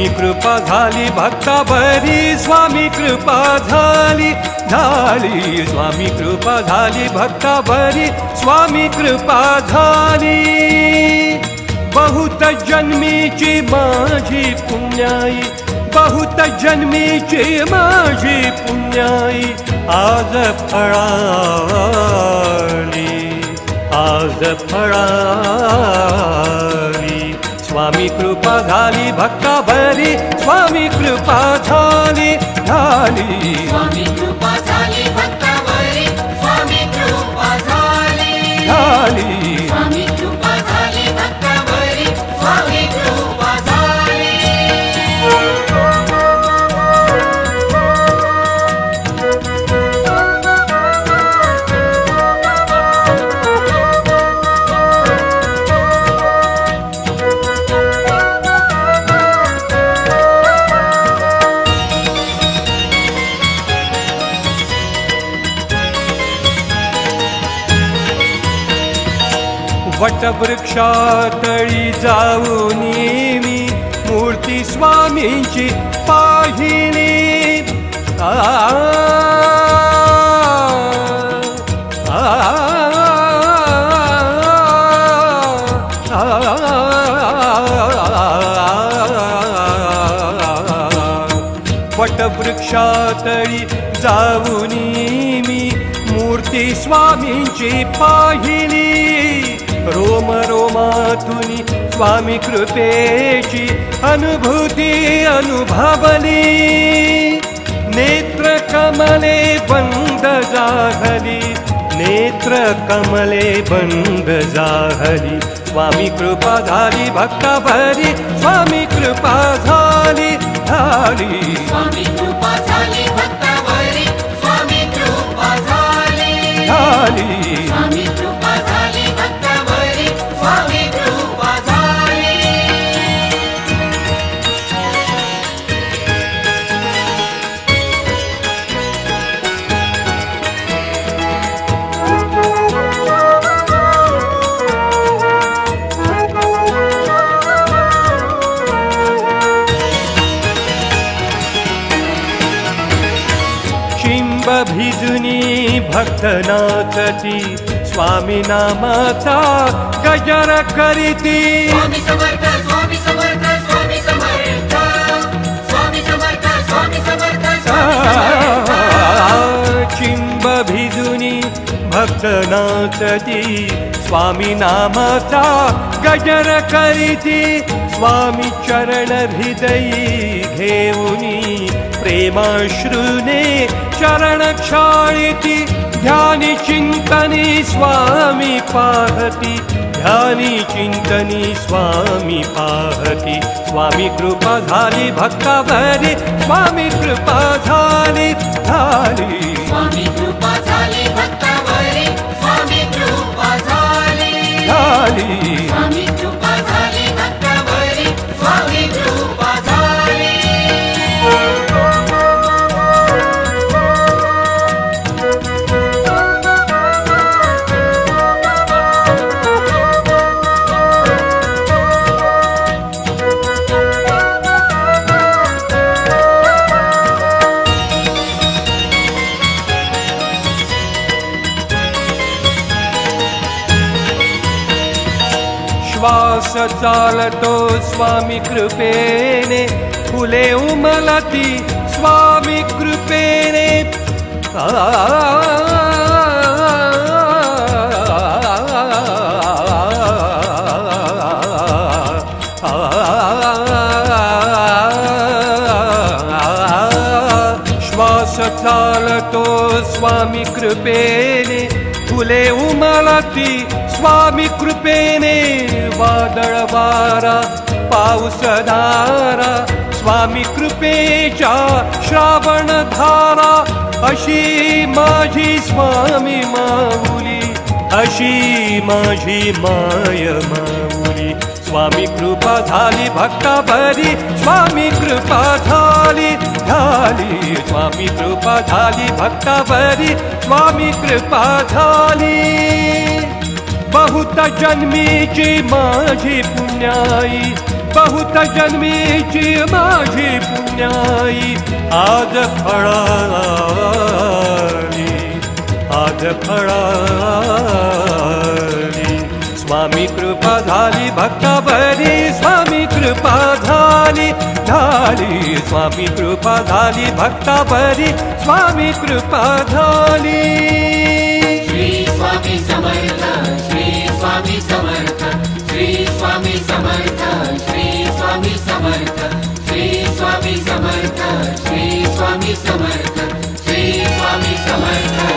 स्वामी कृपा झाली भक्तावरी स्वामी कृपा झाली झाली स्वामी कृपा झाली भक्तावरी स्वामी कृपा झाली बहुत जन्मीची माझी पुण्याई बहुत जन्मीची माझी पुण्याई आज फळाली आज फळाली स्वामी कृपा झाली भक्तावरी स्वामी कृपा झाली झाली स्वामी कृपा झाली भक्तावरी स्वामी कृपा झाली झाली स्वामी कृपा झाली भक्तावरी स्वामी कृपा झाली वटवृक्षातळी जाऊन मी मूर्ती स्वामींची पाहिली वटवृक्षातळी जाऊन मी मूर्ती स्वामींची पाहिली रोम रोमातुनी स्वामी कृपेची अनुभूती अनुभवली नेत्र कमले बंद जाहली नेत्र कमले बंद जाहली स्वामी कृपा झाली भक्तावरी स्वामी कृपा झाली झाली स्वामी कृपा झाली भक्तावरी स्वामी कृपा झाली झाली स्वामी कृपा झाली भक्तावरी स्वामी कृपा झाली चिंब भिजुनी भक्त नाचती स्वामी नामाचा गजर करीती स्वामी समर्थ स्वामी समर्थ स्वामी समर्थ स्वामी समर्थ स्वामी समर्थ चिंब भिजुनी भक्त नाचती स्वामी नामाचा गजर करीती स्वामी चरण हृदयी घेऊनी प्रेमाश्रुने चरण क्षाळिती ध्यानी चिंतनी स्वामी पाहती ध्यानी चिंतनी स्वामी पाहती स्वामी कृपा झाली भक्तावरी स्वामी कृपा झाली झाली स्वामी कृपा झाली भक्तावरी स्वामी कृपा झाली झाली स्वामी कृपा झाली भक्तावरी स्वामी कृपा झाली श्वास चालतो स्वामी कृपेने फुले उमलती स्वामी कृपेने श्वास चालतो स्वामी कृपेने फुले उमलती स्वामी कृपेने वादळ वारा पाऊस धारा स्वामी कृपेच्या श्रावण धारा अशी माझी स्वामी माऊली अशी माझी माय माऊली स्वामी कृपा झाली भक्तावरी स्वामी कृपा झाली झाली स्वामी कृपा झाली भक्तावरी स्वामी कृपा झाली बहुत जन्मीची माझी पुण्याई बहुत जन्मीची माझी पुण्याई आज फळाली, आज फळाली। स्वामी कृपा झाली भक्तावरी, स्वामी कृपा झाली झाली, स्वामी कृपा झाली भक्तावरी, स्वामी कृपा झाली। श्री स्वामी समर्थ, श्री स्वामी समर्थ, श्री स्वामी समर्थ, श्री स्वामी समर्थ, श्री स्वामी समर्थ, श्री स्वामी समर्थ, श्री स्वामी समर्थ।